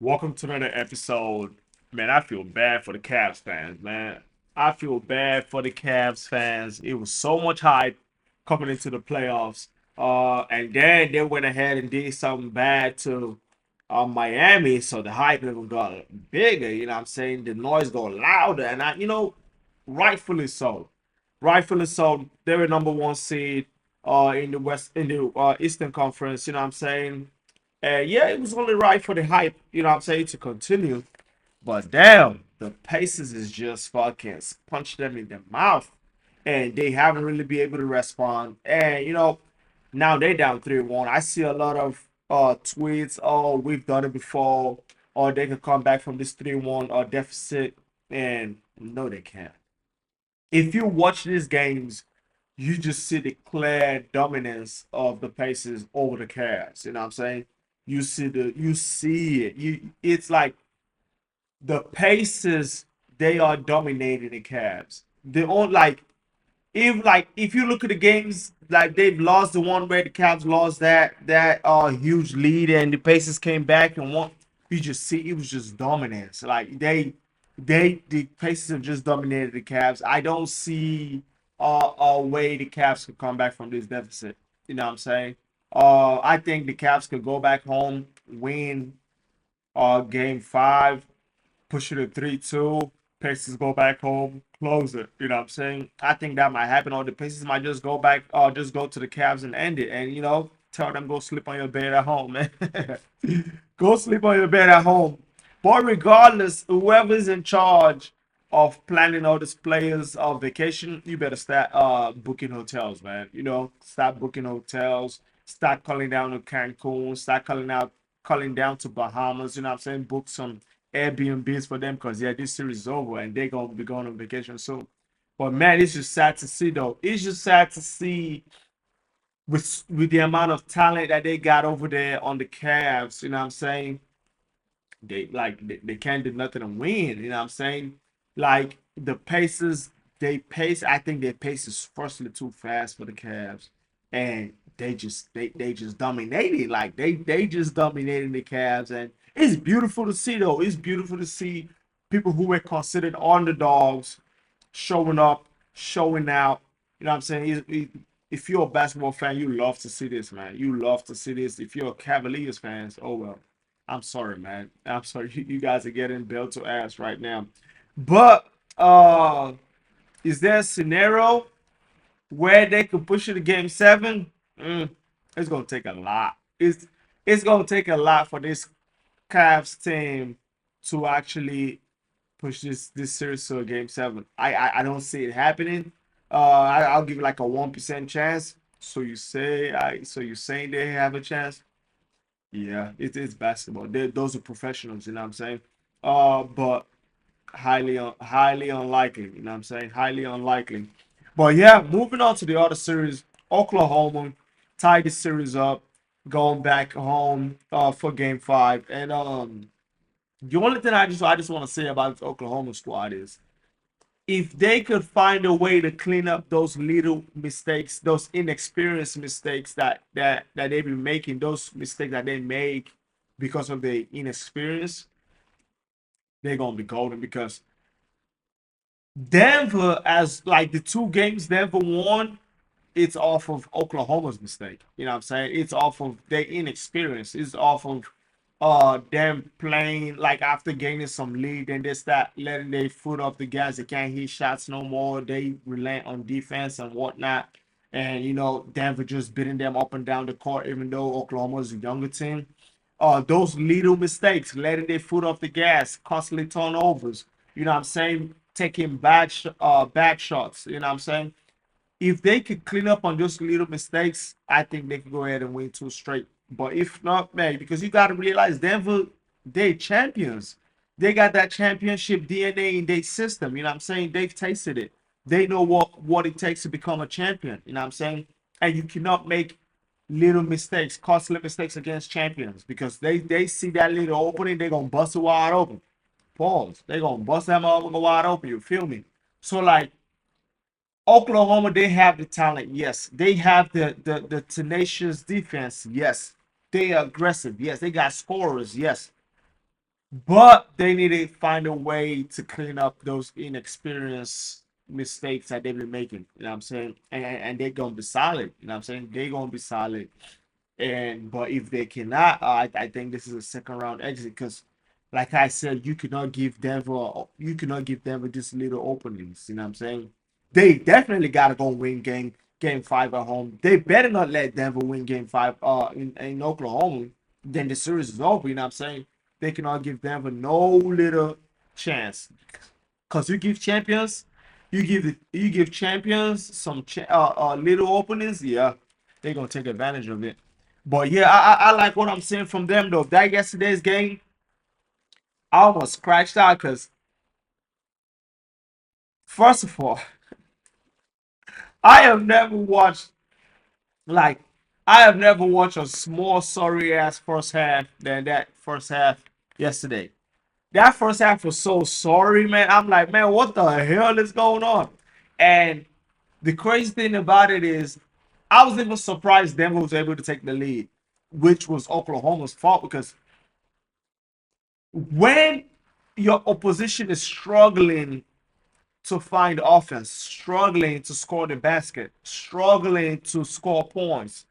Welcome to another episode. Man, I feel bad for the Cavs fans, man. I feel bad for the Cavs fans. It was so much hype coming into the playoffs. And then they went ahead and did something bad to Miami, so the hype even got bigger, you know what I'm saying? The noise got louder, and rightfully so. Rightfully so. They were number one seed in the Eastern Conference, you know what I'm saying? Yeah, it was only right for the hype, you know what I'm saying, to continue. But damn, the Pacers is just fucking punch them in the mouth. And they haven't really been able to respond. And now they down 3-1. I see a lot of tweets, oh, we've done it before, or they can come back from this 3-1 deficit. And no, they can't. If you watch these games, you just see the clear dominance of the Pacers over the Cavs. You know what I'm saying? You see it. It's like the Pacers, they are dominating the Cavs. They own if you look at the games, like they've lost the one where the Cavs lost that huge lead and the Pacers came back and won. You just see it was just dominance. Like the Pacers have just dominated the Cavs. I don't see a way the Cavs could come back from this deficit. You know what I'm saying? I think the Cavs could go back home, win game five, push it to 3-2. Pacers go back home, close it. You know what I'm saying? I think that might happen. Or the Pacers might just go back, just go to the Cavs and end it. And tell them go sleep on your bed at home, man. Go sleep on your bed at home. But regardless, whoever's in charge of planning all these players' vacation, you better start booking hotels, man. Start booking hotels. Start calling down to Cancun. Start calling down to Bahamas. You know what I'm saying? Book some Airbnbs for them because yeah, this series is over and they're gonna be going on vacation soon. But man, it's just sad to see though. It's just sad to see with the amount of talent that they got over there on the Cavs. You know what I'm saying? They can't do nothing to win. You know what I'm saying? Like the Pacers, they pace. I think their pace is firstly too fast for the Cavs, and they just dominated. Like they just dominated the Cavs, and it's beautiful to see though. It's beautiful to see people who were considered underdogs showing up, showing out. You know what I'm saying? If you're a basketball fan, you love to see this, man. You love to see this. If you're a Cavaliers fans, oh well. I'm sorry, man. I'm sorry. You guys are getting belt to ass right now. But is there a scenario where they could push it to game seven? It's gonna take a lot. It's gonna take a lot for this Cavs team to actually push this series to a game seven. I don't see it happening. I'll give it like a 1% chance. So you're saying they have a chance? Yeah, it is basketball. Those are professionals, you know what I'm saying? But highly unlikely, you know what I'm saying? Highly unlikely. But yeah, moving on to the other series, Oklahoma tied the series up, going back home for game five. And the only thing I just want to say about the Oklahoma squad is if they could find a way to clean up those little mistakes, those inexperienced mistakes that they've been making, those mistakes that they make because of the inexperience, they're gonna be golden because Denver, as like the two games Denver won, it's off of Oklahoma's mistake. You know what I'm saying? It's off of their inexperience. It's off of them playing like after gaining some lead and they start letting their foot off the gas. They can't hit shots no more. They relent on defense and whatnot. And Denver just beating them up and down the court, even though Oklahoma is a younger team. Those little mistakes, letting their foot off the gas, constantly turnovers. You know what I'm saying? Taking back shots. You know what I'm saying? If they could clean up on those little mistakes, I think they could go ahead and win two straight. But if not, man, because you got to realize Denver, they champions. They got that championship DNA in their system. You know what I'm saying? They've tasted it. They know what it takes to become a champion. You know what I'm saying? And you cannot make little mistakes, costly mistakes against champions because they see that little opening, they're gonna bust it wide open. Pause. They're gonna bust that motherfucker wide open. You feel me? So like Oklahoma, they have the talent. Yes, they have the tenacious defense. Yes, they are aggressive. Yes, they got scorers. Yes, But they need to find a way to clean up those inexperienced mistakes that they've been making. You know what I'm saying? And they're gonna be solid. You know what I'm saying? They're gonna be solid. And but if they cannot, I think this is a second round exit because, like I said, you cannot give Denver just little openings. You know what I'm saying? They definitely gotta go win game 5 at home. They better not let Denver win game 5 in Oklahoma. Then the series is over. You know what I'm saying? They cannot give Denver no little chance. Cause you give champions some little openings. Yeah, they're gonna take advantage of it. But yeah, I like what I'm seeing from them though. That yesterday's game, I almost scratched out because first of all, I have never watched like I have never watched a small sorry ass first half than that first half yesterday. That first half was so sorry, man. I'm like, man, what the hell is going on? And the crazy thing about it is, I was even surprised Denver was able to take the lead, which was Oklahoma's fault because when your opposition is struggling to find offense, struggling to score the basket, struggling to score points,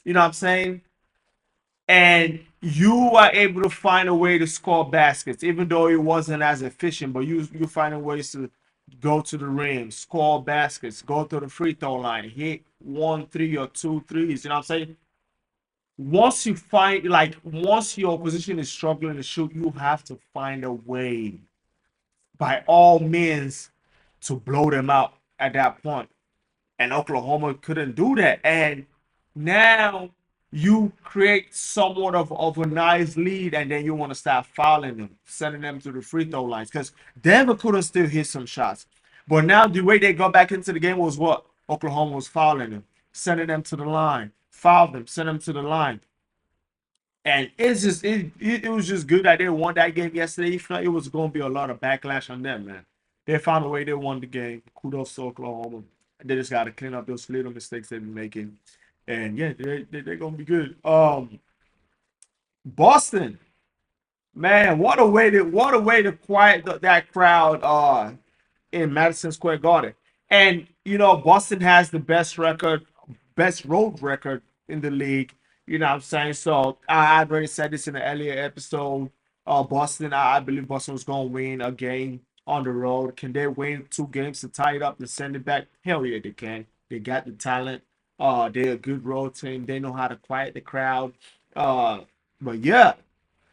you know what I'm saying? And you are able to find a way to score baskets, even though it wasn't as efficient, but you finding ways to go to the rim, score baskets, go to the free throw line, hit 1 3 or 2 threes. You know what I'm saying? Once your opposition is struggling to shoot, you have to find a way by all means to blow them out at that point. And Oklahoma couldn't do that. And now you create somewhat of a nice lead, and then you want to start fouling them, sending them to the free throw lines. Because Denver couldn't still hit some shots. But now the way they got back into the game was what? Oklahoma was fouling them, sending them to the line, foul them, send them to the line. And it was just good that they won that game yesterday. If not, it was going to be a lot of backlash on them, man. They found a way. They won the game. Kudos to Oklahoma. They just got to clean up those little mistakes they've been making, and yeah, they're going to be good. Boston, man, what a way to quiet that crowd. In Madison Square Garden. And you know, Boston has the best road record in the league. You know what I'm saying? So I'd already said this in the earlier episode. Boston, I believe Boston was gonna win a game on the road. Can they win 2 games to tie it up and send it back? Hell yeah, they can. They got the talent. They're a good road team. They know how to quiet the crowd. Uh, but yeah,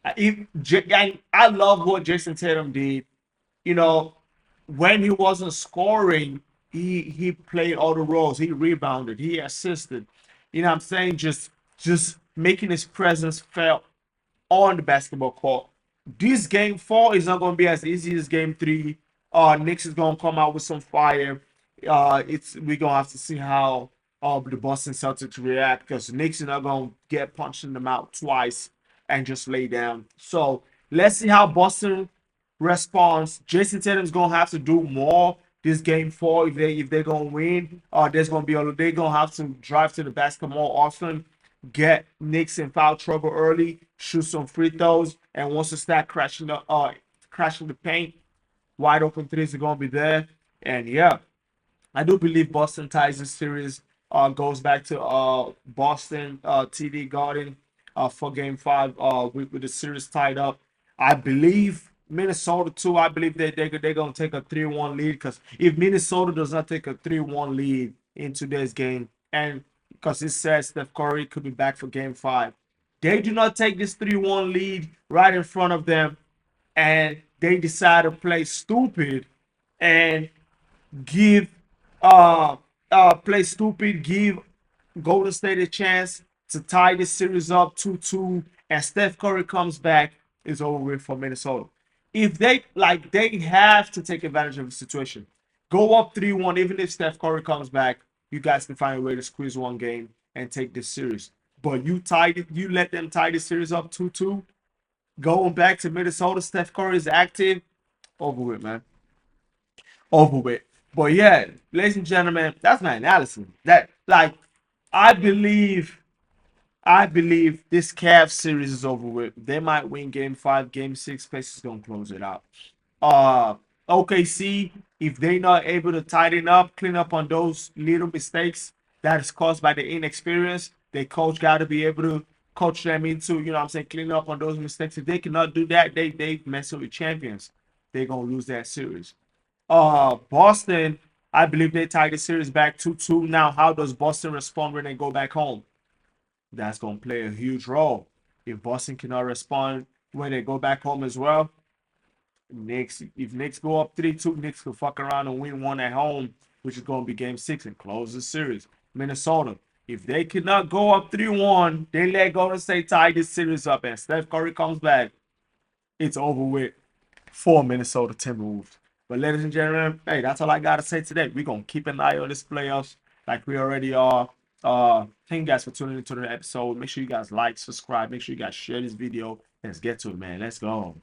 I love what Jason Tatum did. You know, when he wasn't scoring, he played all the roles. He rebounded, he assisted. You know what I'm saying? Just making his presence felt on the basketball court. This game 4 is not going to be as easy as game 3. Knicks is going to come out with some fire. It's we're going to have to see how the Boston Celtics react because Knicks are not going to get punched in the mouth twice and just lay down. So let's see how Boston response. Jason Tatum's gonna have to do more this game 4 if they're gonna win. There's gonna be they're gonna have to drive to the basket more often, get Knicks in foul trouble early, shoot some free throws, and once they start crashing the paint, wide open threes are gonna be there. And yeah, I do believe Boston ties this series. Goes back to Boston TD Garden for Game 5 with the series tied up. I believe Minnesota too. I believe they're gonna take a 3-1 lead because if Minnesota does not take a 3-1 lead in today's game, and because it says Steph Curry could be back for Game 5, they do not take this 3-1 lead right in front of them, and they decide to play stupid and give play stupid, give Golden State a chance to tie this series up 2-2, and Steph Curry comes back, it's over with for Minnesota. If they have to take advantage of the situation. Go up 3-1, even if Steph Curry comes back, you guys can find a way to squeeze one game and take this series. But you let them tie the series up 2-2, going back to Minnesota, Steph Curry is active, over with, man, over with. But yeah, ladies and gentlemen, that's my analysis. That I believe I believe this Cavs series is over with. They might win game 5, game 6. Pacers gonna close it out. Uh OKC, if they not able to tighten up, clean up on those little mistakes that is caused by the inexperience, their coach gotta be able to coach them into, you know what I'm saying, clean up on those mistakes. If they cannot do that, they messing with champions. They're gonna lose that series. Boston, I believe they tied the series back 2-2. Now, how does Boston respond when they go back home? That's going to play a huge role. If Boston cannot respond when they go back home as well, if Knicks go up 3-2, Knicks can fuck around and win one at home, which is going to be game 6 and close the series. Minnesota, if they cannot go up 3-1, they let Golden State tie this series up and Steph Curry comes back, it's over with for Minnesota Timberwolves. But ladies and gentlemen, hey, that's all I gotta say today. We're gonna keep an eye on this playoffs like we already are. Thank you guys for tuning into the episode. Make sure you guys like, subscribe, make sure you guys share this video. Let's get to it, man. Let's go.